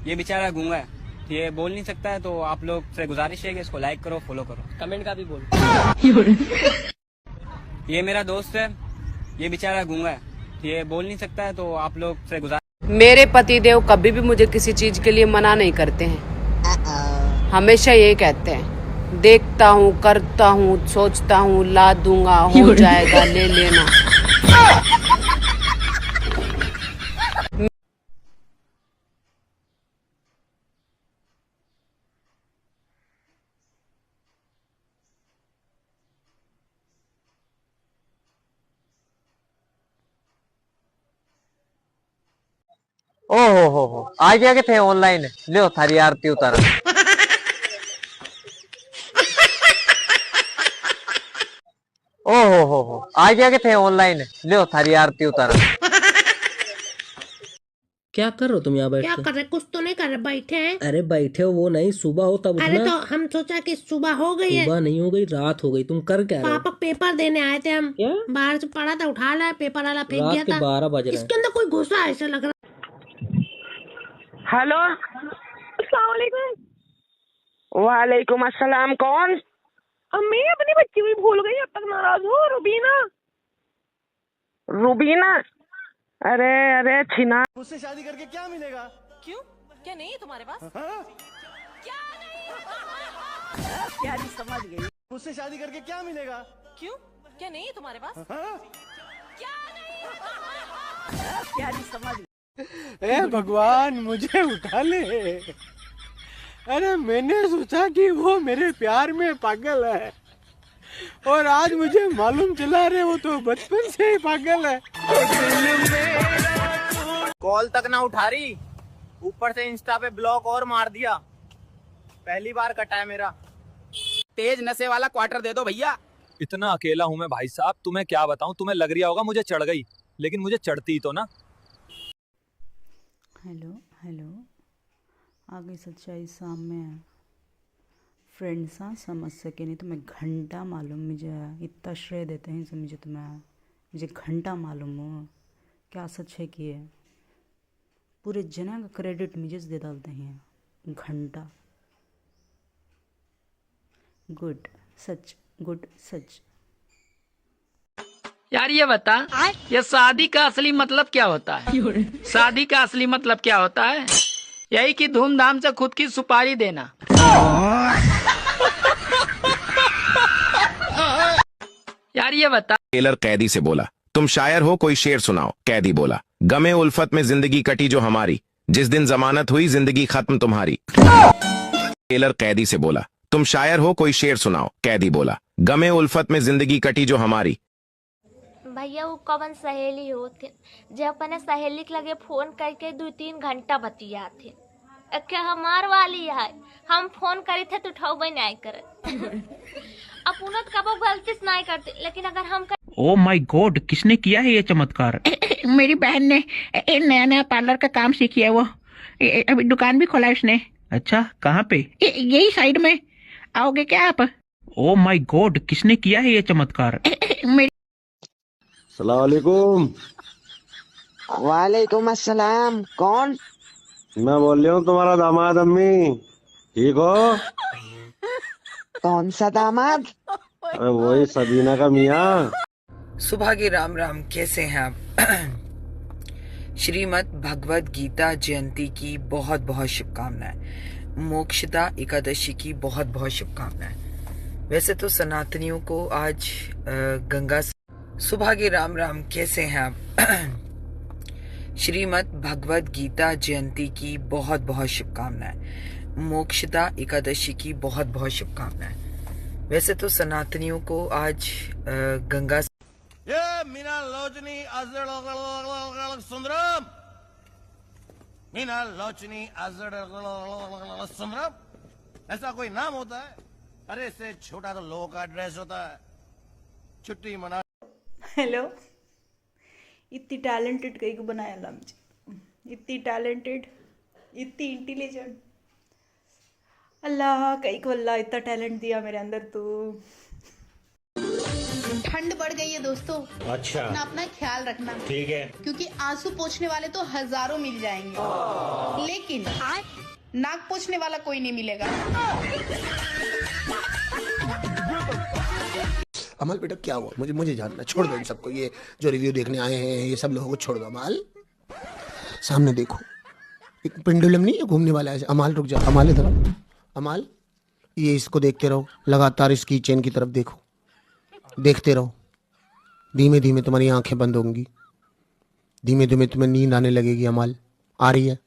ये बेचारा गूंगा है, ये बोल नहीं सकता है, तो आप लोग से गुजारिश है कि इसको लाइक करो, फॉलो करो, कमेंट का भी बोल। ये मेरा दोस्त है, ये बेचारा गूंगा है, ये बोल नहीं सकता है, तो आप लोग से गुजारिश। मेरे पतिदेव कभी भी मुझे किसी चीज के लिए मना नहीं करते हैं। हमेशा यही कहते हैं, देखता हूँ, करता हूँ, सोचता हूँ, ला दूंगा, हो जाएगा, ले लेना। हो आ गया के थे ऑनलाइन, ले थारी आरती उतारा। हो आ गया के थे ऑनलाइन, ले थारी आरती उतारा। क्या कर रहे हो तुम यहाँ बैठ क्या के? कर रहे? कुछ तो नहीं कर रहे, बैठे हैं। अरे बैठे हो वो नहीं, सुबह हो तब अरे उठना। तो हम सोचा कि सुबह हो गई है। सुबह नहीं हो गई, रात हो गई। तुम कर क्या रहे हो? पापा पेपर देने आए थे हम। क्या? बाहर से पढ़ा था, उठा लाया, पेपर वाला फेंक रात दिया के था। 12 बज रहे हैं। इसके अंदर कोई घुसा ऐसा लग रहा। हेलो, वालेकुम अस्सलाम। कौन? अम्मी अपनी बच्ची भी भूल गई, अब तक नाराज हो। रुबीना। रुबीना? अरे अरे छिना। मुझसे शादी करके क्या मिलेगा? क्यों? क्या नहीं है तुम्हारे पास? क्या नहीं? समझ गई। मुझसे शादी करके क्या मिलेगा? क्यों? क्या नहीं है तुम्हारे पास? क्या क्या नहीं समझ। ए भगवान मुझे उठा ले। अरे मैंने सोचा कि वो मेरे प्यार में पागल है और आज मुझे मालूम चला रहे वो तो बचपन से ही पागल है। कॉल तक ना उठा रही, ऊपर से इंस्टा पे ब्लॉक और मार दिया। पहली बार कटा है मेरा। तेज नशे वाला क्वार्टर दे दो भैया। इतना अकेला हूँ मैं भाई साहब, तुम्हें क्या बताऊँ। तुम्हें लग रहा होगा मुझे चढ़ गई, लेकिन मुझे चढ़ती तो ना। हेलो हेलो, आ गई सच्चाई सामने। फ्रेंड्स हाँ समझ सके नहीं तो मैं घंटा मालूम, मुझे इतना श्रेय देते हैं इनसे, मुझे मुझे घंटा मालूम हो क्या सच है कि है। पूरे जना का क्रेडिट मुझे दे डालते हैं घंटा। गुड सच, गुड सच। यार ये बता, ये शादी का असली मतलब क्या होता है? शादी का असली मतलब क्या होता है? यही कि धूमधाम से खुद की सुपारी देना। यार ये बता। टेलर कैदी से बोला, तुम शायर हो कोई शेर सुनाओ। कैदी बोला, गमे उल्फत में जिंदगी कटी जो हमारी, जिस दिन जमानत हुई जिंदगी खत्म तुम्हारी। टेलर कैदी से बोला, तुम शायर हो कोई शेर सुनाओ। कैदी बोला, गमे उल्फत में जिंदगी कटी जो हमारी। भैया वो कवन सहेली होते जब अपने सहेली के लगे फोन करके 2-3 घंटा बतिया थे। क्या हमार वाली है, हम फोन करे थे तो उठाओ नहीं करे। अपुनत कबो गलती से नहीं करते, लेकिन अगर हम ओ माय गॉड, किसने किया है ये चमत्कार? मेरी बहन ने नया नया पार्लर का काम सीखी है। वो अभी दुकान भी खोला है उसने। अच्छा, कहाँ पे? यही साइड में। आओगे क्या आप? ओ माय गॉड, किसने किया है ये चमत्कार? अस्सलाम वालेकुम। वालेकुम अस्सलाम। कौन? मैं बोल रहा हूँ तुम्हारा दामाद। अम्मी ठीक हो? कौन सा दामाद? अरे वही सबीना का मियाँ। सुबह के राम राम, कैसे हैं आप? श्रीमद् भगवद गीता जयंती की बहुत बहुत शुभकामनाएं। मोक्षदा एकादशी की बहुत बहुत शुभकामनाएं। वैसे तो सनातनियों को आज गंगा। सुबह के राम राम, कैसे हैं आप? श्रीमद् भगवद गीता जयंती की बहुत बहुत शुभकामनाएं। मोक्षदा एकादशी की बहुत बहुत शुभकामनाएं। वैसे तो सनातनियों को आज गंगा। ये मीना लोचनी सुंदरम, मीना लोचनी सुंदरम, ऐसा कोई नाम होता है? अरे इससे छोटा तो लोगों का ड्रेस होता है। छुट्टी मना। हेलो, इतनी टैलेंटेड कहीं को बनाया ला मुझे, इतनी टैलेंटेड, इतनी इंटेलिजेंट। अल्लाह कहीं को अल्लाह इतना टैलेंट दिया मेरे अंदर। तो ठंड बढ़ गई है दोस्तों। अच्छा, अपना ख्याल रखना, ठीक है? क्योंकि आंसू पोंछने वाले तो हजारों मिल जाएंगे, लेकिन नाक पोंछने वाला कोई नहीं मिलेगा। अमल बेटा क्या हुआ? मुझे जानना। छोड़ दो इन सबको, ये जो रिव्यू देखने आए हैं ये सब लोगों को छोड़ दो। अमाल सामने देखो, एक पेंडुलम नहीं है घूमने वाला है। अमाल रुक जा, अमाल इधर आओ। अमाल ये इसको देखते रहो, लगातार इसकी चेन की तरफ देखो, देखते रहो। धीमे धीमे तुम्हारी आंखें बंद होंगी, धीमे धीमे तुम्हें नींद आने लगेगी। अमाल आ रही है?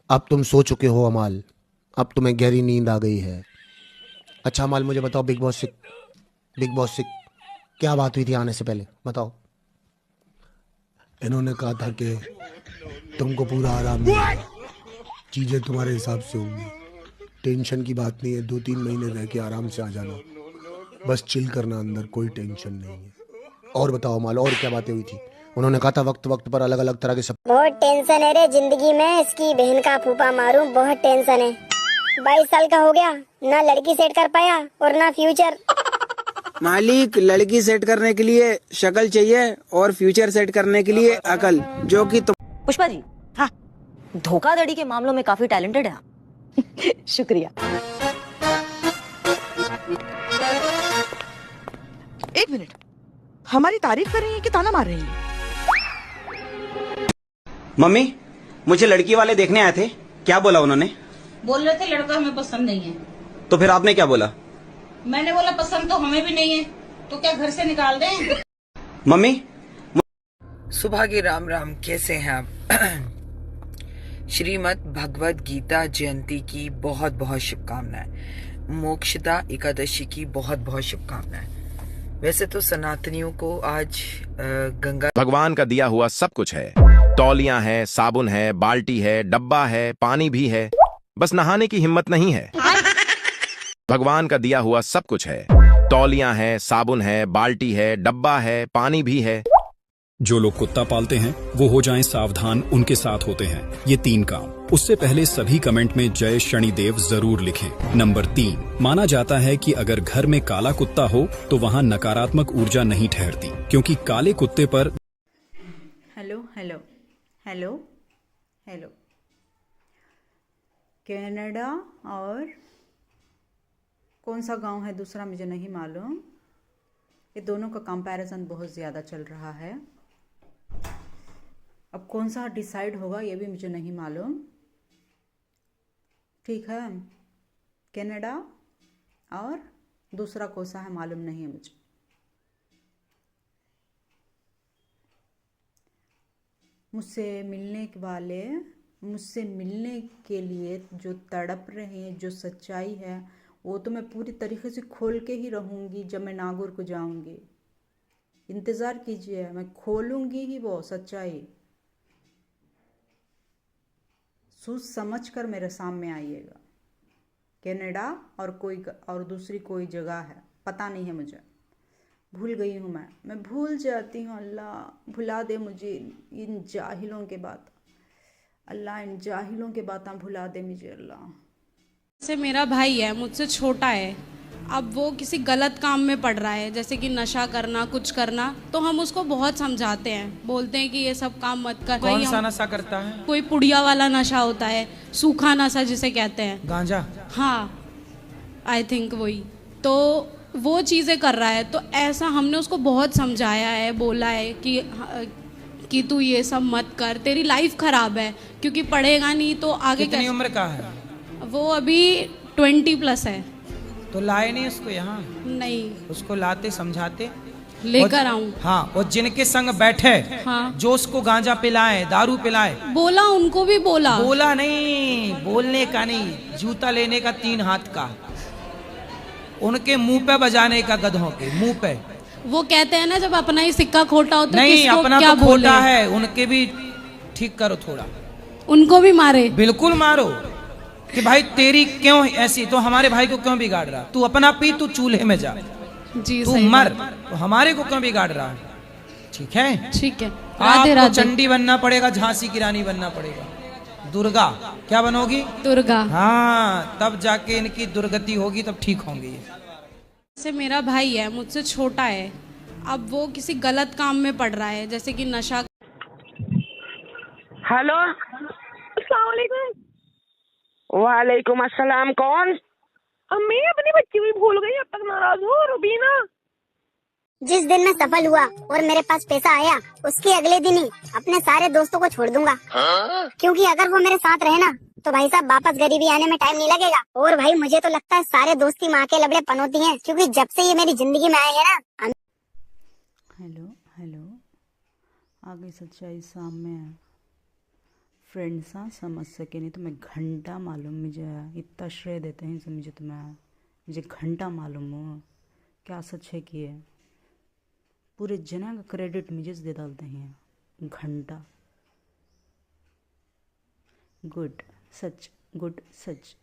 अब तुम सो चुके हो अमाल, अब तुम्हें गहरी नींद आ गई है। अच्छा अमाल मुझे बताओ, बिग बॉस 6 क्या बात हुई थी आने से पहले? बताओ। इन्होंने कहा था कि तुमको पूरा आराम मिलेगा, चीजें तुम्हारे हिसाब से होंगी, टेंशन की बात नहीं है। 2-3 महीने रह के आराम से आ जाना, बस चिल करना, अंदर कोई टेंशन नहीं है। और बताओ अमाल, और क्या बातें हुई थी? उन्होंने कहा था वक्त वक्त पर अलग अलग तरह के सब। बहुत टेंशन है रे जिंदगी में, इसकी बहन का फूफा मारूं, बहुत टेंशन है। 22 साल का हो गया, ना लड़की सेट कर पाया और ना फ्यूचर। मालिक, लड़की सेट करने के लिए शक्ल चाहिए और फ्यूचर सेट करने के लिए अकल, जो कि तुम। पुष्पा जी, हाँ, धोखाधड़ी के मामलों में काफी टैलेंटेड है। शुक्रिया। एक मिनट, हमारी तारीफ कर रही है कि ताना मार रही है? मम्मी, मुझे लड़की वाले देखने आए थे, क्या बोला उन्होंने? बोल रहे थे लड़का हमें पसंद नहीं है। तो फिर आपने क्या बोला? मैंने बोला पसंद तो हमें भी नहीं है, तो क्या घर से निकाल दें? मम्मी सुबह के राम राम, कैसे हैं आप? श्रीमद् भगवद गीता जयंती की बहुत बहुत शुभकामनाएं। मोक्षदा एकादशी की बहुत बहुत शुभकामनाएं। वैसे तो सनातनियों को आज गंगा भगवान का दिया हुआ सब कुछ है। तौलियां है, साबुन है, बाल्टी है, डब्बा है, पानी भी है, बस नहाने की हिम्मत नहीं है। भगवान का दिया हुआ सब कुछ है। तौलियां है, साबुन है, बाल्टी है, डब्बा है, पानी भी है। जो लोग कुत्ता पालते हैं वो हो जाएं सावधान, उनके साथ होते हैं ये 3 काम। उससे पहले सभी कमेंट में जय शनिदेव जरूर लिखें। नंबर 3, माना जाता है कि अगर घर में काला कुत्ता हो तो वहाँ नकारात्मक ऊर्जा नहीं ठहरती, क्योंकि काले कुत्ते पर hello hello hello hello Canada और कौन सा गांव है दूसरा मुझे नहीं मालूम। ये दोनों का कंपैरिजन बहुत ज़्यादा चल रहा है। अब कौन सा डिसाइड होगा ये भी मुझे नहीं मालूम। ठीक है, कनाडा और दूसरा कौन सा है मालूम नहीं है मुझे। मुझसे मिलने के लिए जो तड़प रहे हैं, जो सच्चाई है, वो तो मैं पूरी तरीके से खोल के ही रहूँगी जब मैं नागौर को जाऊँगी। इंतज़ार कीजिए, मैं खोलूँगी ही वो सच्चाई। सोच समझ कर मेरे सामने आइएगा। कनाडा और दूसरी कोई जगह है, पता नहीं है मुझे, भूल गई हूँ मैं भूल जाती हूँ। अल्लाह भुला दे मुझे इन जाहिलों के बात। अल्लाह इन जाहिलों के बातें भुला दे मुझे अल्लाह। जैसे मेरा भाई है, मुझसे छोटा है, अब वो किसी गलत काम में पड़ रहा है, जैसे कि नशा करना, कुछ करना, तो हम उसको बहुत समझाते हैं, बोलते हैं कि ये सब काम मत कर। कौन सा नशा करता है? कोई पुड़िया वाला नशा होता है, सूखा नशा जिसे कहते हैं, गांजा। हाँ, आई थिंक वही। तो वो चीज़ें कर रहा है, तो ऐसा हमने उसको बहुत समझाया है, बोला है कि तू ये सब मत कर, तेरी लाइफ खराब है, क्योंकि पढ़ेगा नहीं तो आगे। कितनी उम्र का है वो? अभी 20+ है। तो लाए नहीं उसको यहाँ? नहीं, उसको लाते, समझाते, लेकर आऊं। हाँ, और जिनके संग बैठे, हाँ, जो उसको गांजा पिलाए, दारू पिलाए, बोला, उनको भी बोला नहीं, बोलने का नहीं, जूता लेने का 3 हाथ का, उनके मुंह पे बजाने का, गधों के मुंह पे। वो कहते हैं ना जब अपना ही सिक्का खोटा हो तो नहीं, किसको अपना क्या तो खोटा है, उनके भी ठीक करो थोड़ा। उनको भी मारे, बिल्कुल मारो कि भाई तेरी क्यों ऐसी, तो हमारे भाई को क्यों बिगाड़ रहा? तू अपना पी, तू चूल्हे में जा जी, तू मर, तो हमारे को क्यों बिगाड़ रहा? ठीक है, ठीक है। आपको चंडी बनना पड़ेगा, झांसी की रानी बनना पड़ेगा, दुर्गा। क्या बनोगी? दुर्गा। हाँ, तब जाके इनकी दुर्गति होगी, तब ठीक होंगे ये। जैसे मेरा भाई है, मुझसे छोटा है, अब वो किसी गलत काम में पड़ रहा है, जैसे कि नशा। हेलो, अस्सलाम वालेकुम। वालेकुम अस्सलाम। कौन? अम्मी अपनी बच्ची भी भूल गई, अब तक नाराज हो रुबीना। जिस दिन मैं सफल हुआ और मेरे पास पैसा आया, उसके अगले दिन ही अपने सारे दोस्तों को छोड़ दूंगा। क्योंकि अगर वो मेरे साथ रहे ना तो भाई साहब वापस गरीबी आने में टाइम नहीं लगेगा। और भाई मुझे तो लगता है सारे दोस्ती माँ के लबड़े पनोती हैं, क्योंकि जब से ये मेरी जिंदगी में आए हैं ना। हेलो हेलो, आगे सच्चाई सामने है। फ्रेंड्स हाँ समझ सके, नहीं तो मैं घंटा मालूम, मुझे इतना श्रेय देते हैं तो मुझे घंटा मालूम हो क्या सच है कि है। पूरे जना का क्रेडिट मुझे दे डालते हैं घंटा। गुड सच, गुड सच।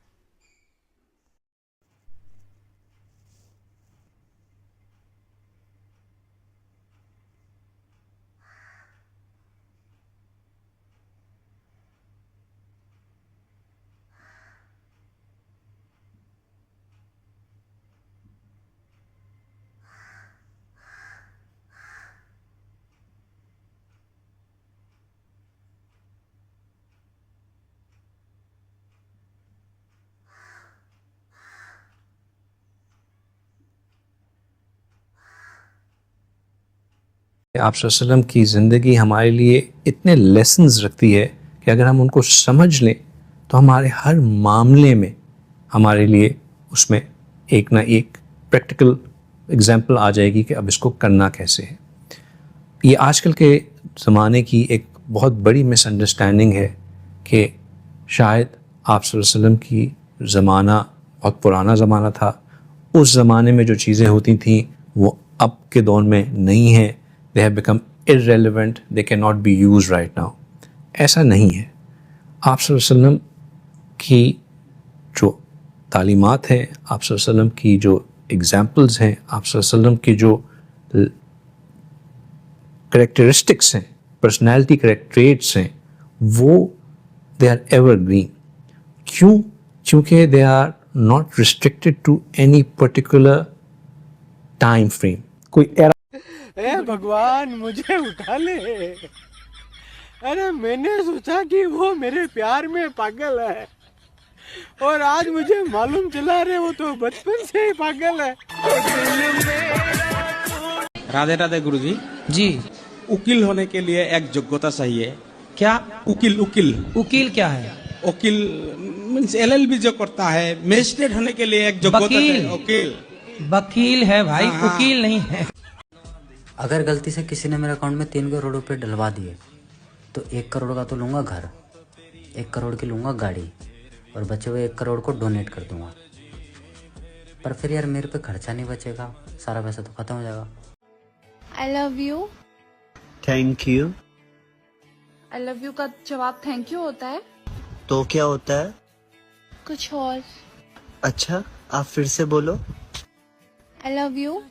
आप सल्लल्लाहु की ज़िंदगी हमारे लिए इतने लेसन्स रखती है कि अगर हम उनको समझ लें तो हमारे हर मामले में हमारे लिए उसमें एक ना एक प्रैक्टिकल एग्जाम्पल आ जाएगी कि अब इसको करना कैसे है। ये आजकल के ज़माने की एक बहुत बड़ी मिसअंडरस्टैंडिंग है कि शायद आप सल्लल्लाहु अलैहि वसल्लम की ज़माना बहुत पुराना ज़माना था, उस ज़माने में जो चीज़ें होती थी वो अब के दौर में नहीं है, they have become irrelevant, they can not be use right now. ऐसा नहीं है। आप सल्लल्लाहु अलैहि वसल्लम की जो तालीमात हैं, आप सल्लल्लाहु अलैहि वसल्लम की जो एग्जाम्पल्स हैं, आप सल्लल्लाहु अलैहि वसल्लम की जो करेक्टरिस्टिक्स हैं, पर्सनैलिटी करेक्ट्रेट्स हैं, वो दे आर एवरग्रीन। क्यों? क्योंकि they are not restricted to any particular time frame. कोई ए भगवान मुझे उठा ले। अरे मैंने सोचा कि वो मेरे प्यार में पागल है और आज मुझे मालूम चला रहे वो तो बचपन से ही पागल है। राधे राधे गुरुजी। जी, उकील होने के लिए एक योग्यता चाहिए। क्या? उकील। उकील उकील क्या है? वकील मीन्स LLB जो करता है, मजिस्ट्रेट होने के लिए एक योग्यता है। वकील वकील है भाई, हाँ। उकील नहीं है। अगर गलती से किसी ने मेरे अकाउंट में 3 करोड़ रुपए डलवा दिए तो 1 करोड़ का तो लूँगा घर, 1 करोड़ की लूँगा गाड़ी और बचे हुए 1 करोड़ को डोनेट कर दूंगा। पर फिर यार मेरे पे खर्चा नहीं बचेगा, सारा पैसा तो खत्म हो जाएगा। I love you. Thank you. I love you का जवाब थैंक यू होता है? तो क्या होता है? कुछ और। अच्छा, आप फिर से बोलो। I love you.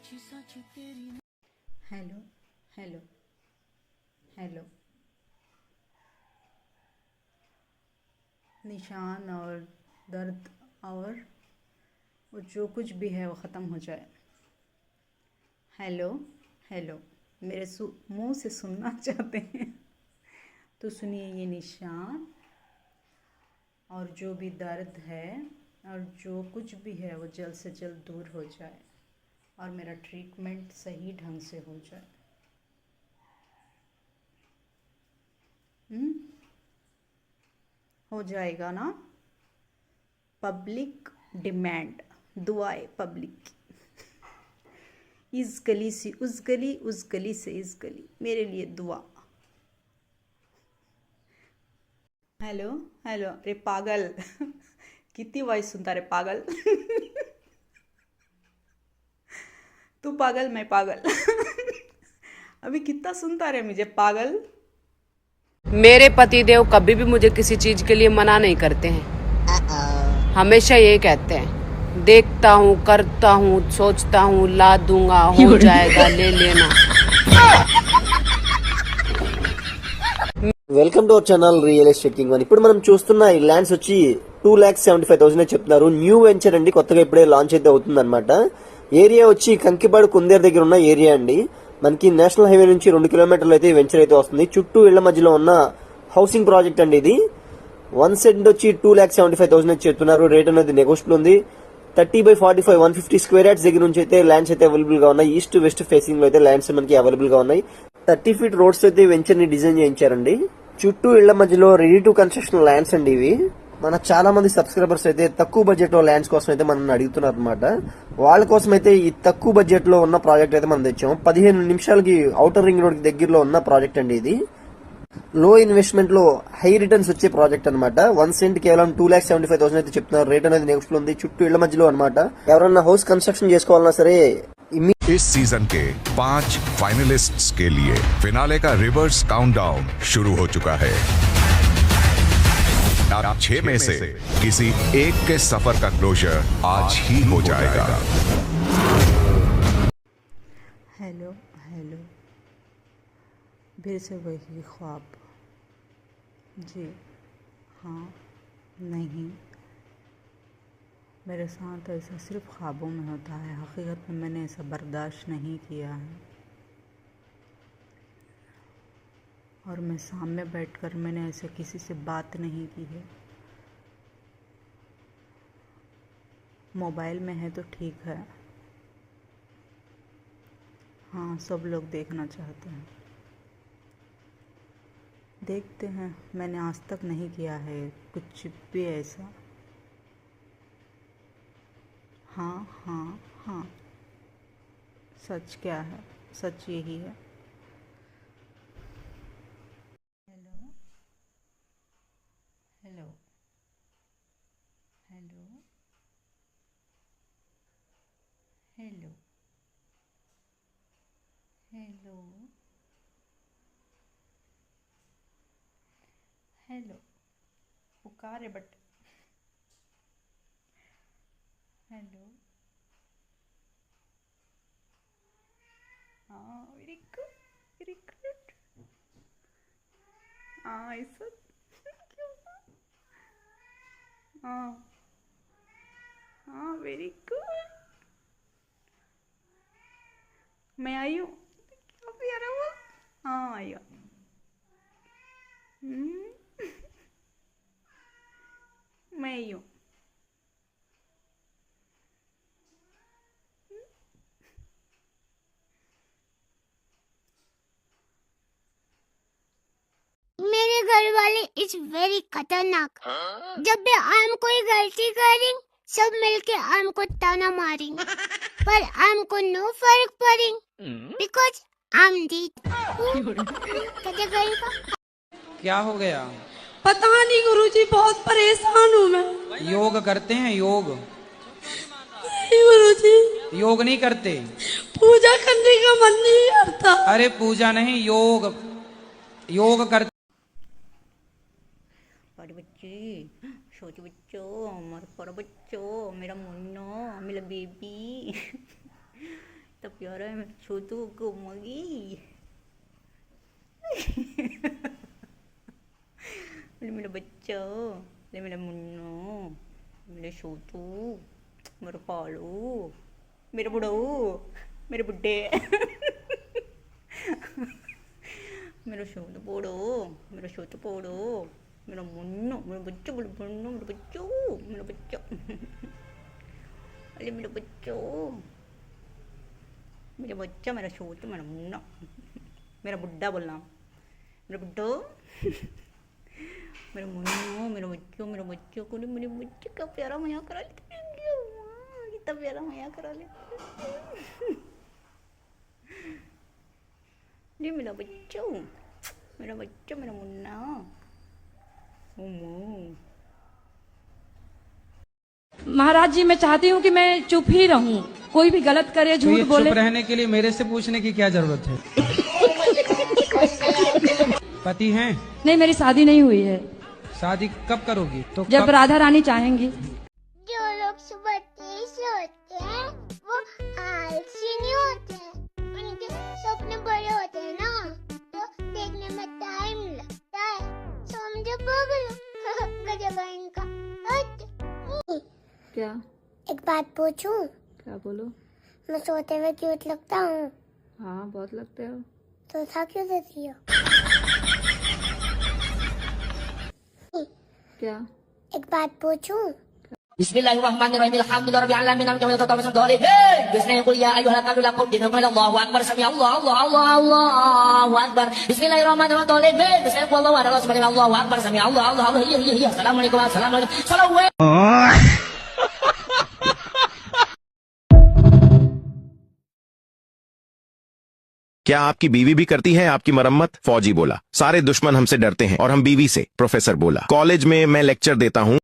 Hello hello hello. निशान और दर्द और वो जो कुछ भी है वो ख़त्म हो जाए। Hello hello. मेरे मुंह से सुनना चाहते हैं तो सुनिए, ये निशान और जो भी दर्द है और जो कुछ भी है वो जल्द से जल्द दूर हो जाए और मेरा ट्रीटमेंट सही ढंग से हो जाए। हो जाएगा ना? पब्लिक डिमांड, दुआएं पब्लिक की। इस गली से उस गली, उस गली से इस गली, मेरे लिए दुआ। Hello hello. अरे पागल कितनी वॉइस सुनता रे पागल। तू पागल मैं पागल। अभी कितना सुनता रे मुझे पागल। मेरे पतिदेव कभी भी मुझे किसी चीज के लिए मना नहीं करते हैं, हमेशा यही कहते हैं देखता हूँ, करता हूँ, सोचता हूँ, ला दूंगा, हो जाएगा, ले लेना। Welcome to our channel real estate king అని. ఇప్పుడు మనం చూస్తున్న ఈ ల్యాండ్స్ వచ్చి 2,75,000 చెప్తున్నారు. న్యూ వెంచర్ అండి, కొత్తగా ఇప్పుడే లాంచ్ అయితే అవుతుంది అనమాట. ఏరియా వచ్చి కంకిపాడు కుందేరు దగ్గర ఉన్న ఏరియా అండి. మనకి నేషనల్ హైవే నుంచి 2 కిలోమీటర్లు అయితే ఈ వెంచర్ అయితే వస్తుంది. చుట్టూ ఇళ్ల మధ్యలో ఉన్న హౌసింగ్ ప్రాజెక్ట్ అండి ఇది. 1 సెంట్ వచ్చి 2,75,000 చెప్తున్నారు. రేట్ అనేది నెగోషియబుల్ ఉంది. 30/45 150 స్క్వేర్ యార్డ్స్ దగ్గర నుంచి అయితే ల్యాండ్స్ అయితే అవైలబుల్ గా ఉన్నాయి. ఈస్ట్ వెస్ట్ ఫేసింగ్ లో అయితే ల్యాండ్స్ మనకి అవైలబుల్ గా ఉన్నాయి. 30 ఫీట్ రోడ్స్ అయితే వెంచర్ ని డిజైన్ చేయించారండి. చుట్టూ ఇళ్ల మధ్యలో రెడీ టు కన్స్ట్రక్షన్ ల్యాండ్స్ అండి ఇవి. మన చాలా మంది సబ్స్క్రైబర్స్ అయితే తక్కువ బడ్జెట్ లో ల్యాండ్స్ కోసం అయితే మనం అడుగుతున్నారు అనమాట. వాళ్ళ కోసం అయితే ఈ తక్కువ బడ్జెట్ లో ఉన్న ప్రాజెక్ట్ అయితే మనం తెచ్చాము. 15 నిమిషాలకి ఔటర్ రింగ్ రోడ్ దగ్గరలో ఉన్న ప్రాజెక్ట్ అండి ఇది. లో ఇన్వెస్ట్మెంట్ లో హై రిటర్న్స్ వచ్చే ప్రాజెక్ట్ అనమాట. 1 సెంట్ కేవలం 2,75,000 అయితే చెప్తున్నారు. రేట్ అనేది నెగోషియబుల్ ఉంది. చుట్టూ ఇళ్ల మధ్యలో అనమాట. ఎవరన్నా హౌస్ కన్స్ట్రక్షన్ చేసుకోవాలన్నా సరే इस सीजन के 5 फाइनलिस्ट्स के लिए फिनाले का रिवर्स काउंटडाउन शुरू हो चुका है. 6 में से किसी एक के सफर का क्लोजर आज ही हो जाएगा. Hello hello. फिर से वही ख्वाब। जी हाँ, नहीं, मेरे साथ ऐसा सिर्फ ख्वाबों में होता है। हकीकत में मैंने ऐसा बर्दाश्त नहीं किया है और मैं सामने बैठकर मैंने ऐसे किसी से बात नहीं की है। मोबाइल में है तो ठीक है, हाँ सब लोग देखना चाहते हैं, देखते हैं। मैंने आज तक नहीं किया है कुछ भी ऐसा। हाँ हाँ हाँ। सच क्या है? सच यही है। Hello hello hello hello hello hello पुकार है बट हेलो। हाँ वेरी गुड वेरी गुड। हाँ ऐसा क्यों? हाँ हाँ वेरी गुड। मैं आई हूँ। क्या प्यारा वो। हाँ आई हूँ। मैं आई हूँ। मेरे घर वाले इज वेरी खतरनाक। जब भी आम कोई गलती करें सब मिलके आम को ताना मारेंगे पर आम को नो फर्क पड़ेंगे बिकॉज आम जीत। क्या हो गया? पता नहीं गुरुजी, बहुत परेशान हूँ मैं। योग करते हैं योग? नहीं गुरुजी, योग नहीं करते? पूजा करने का मन नहीं करता। अरे पूजा नहीं, योग योग करते। बड़े बच्चे, छोटे बच्चों, हमारे बड़े बच्चों, मेरा मुन्नो, मेरा बेबी तो प्यारा है मेरा छोटू कोमली। मेरा बच्चा, मेरा मुन्नो, मेरा छोटू, मेरा पालू, मेरा बुढ़ऊ, मेरे बुड्ढे मेरा छोटू पोड़ो, मेरा छोटू पोड़ो, मेरा मुन्नो, मेरा बच्चा, मेरा मुन्नो, मेरा बच्चो, मेरा बच्चा अरे मेरा बच्चो, मेरा बच्चा, मेरा छोटू, मेरा मुन्ना, मेरा बुड्ढा बोलना, मेरा बुड्ढो मेरा मुन्नो, मेरा बच्चों को मेरे बच्चे का प्यारा मजा करा लेते हैं। कितना प्यारा मजा करा लेते ये मेरा बच्चा, मेरा मुन्ना। महाराज जी, मैं चाहती हूँ कि मैं चुप ही रहूं, कोई भी गलत करे, झूठ बोले। चुप रहने के लिए मेरे से पूछने की क्या जरूरत है? पति हैं? नहीं, मेरी शादी नहीं हुई है। शादी कब करोगी? तो जब कब? राधा रानी चाहेंगी। जो लोग सुबह तेज सोते हैं वो आलसी नहीं होते, उनके सपने बड़े होते हैं ना, तो देखने में टाइम लगता है। समझो बबलू गजब है इनका। क्या? एक बात पूछूं? क्या बोलो? मैं सोते हुए क्यूट लगता हूँ? हाँ बहुत लगते हो। तो था क्यों देती हो? क्या? एक बात पूछूं? Bismillahirrahmanirrahim. Alhamdulillahirabbil alamin. Bismillahirrahmanirrahim. Ya ayyuhal kafirun dinna Allahu akbar. Sami Allahu akbar. Bismillahirrahmanirrahim. Bismillahirrahmanirrahim. Allahu akbar. Sami Allahu Assalamualaikum. Assalamualaikum. क्या आपकी बीवी भी करती है आपकी मरम्मत? फौजी बोला। सारे दुश्मन हमसे डरते हैं और हम बीवी से। प्रोफेसर बोला। कॉलेज में मैं लेक्चर देता हूँ।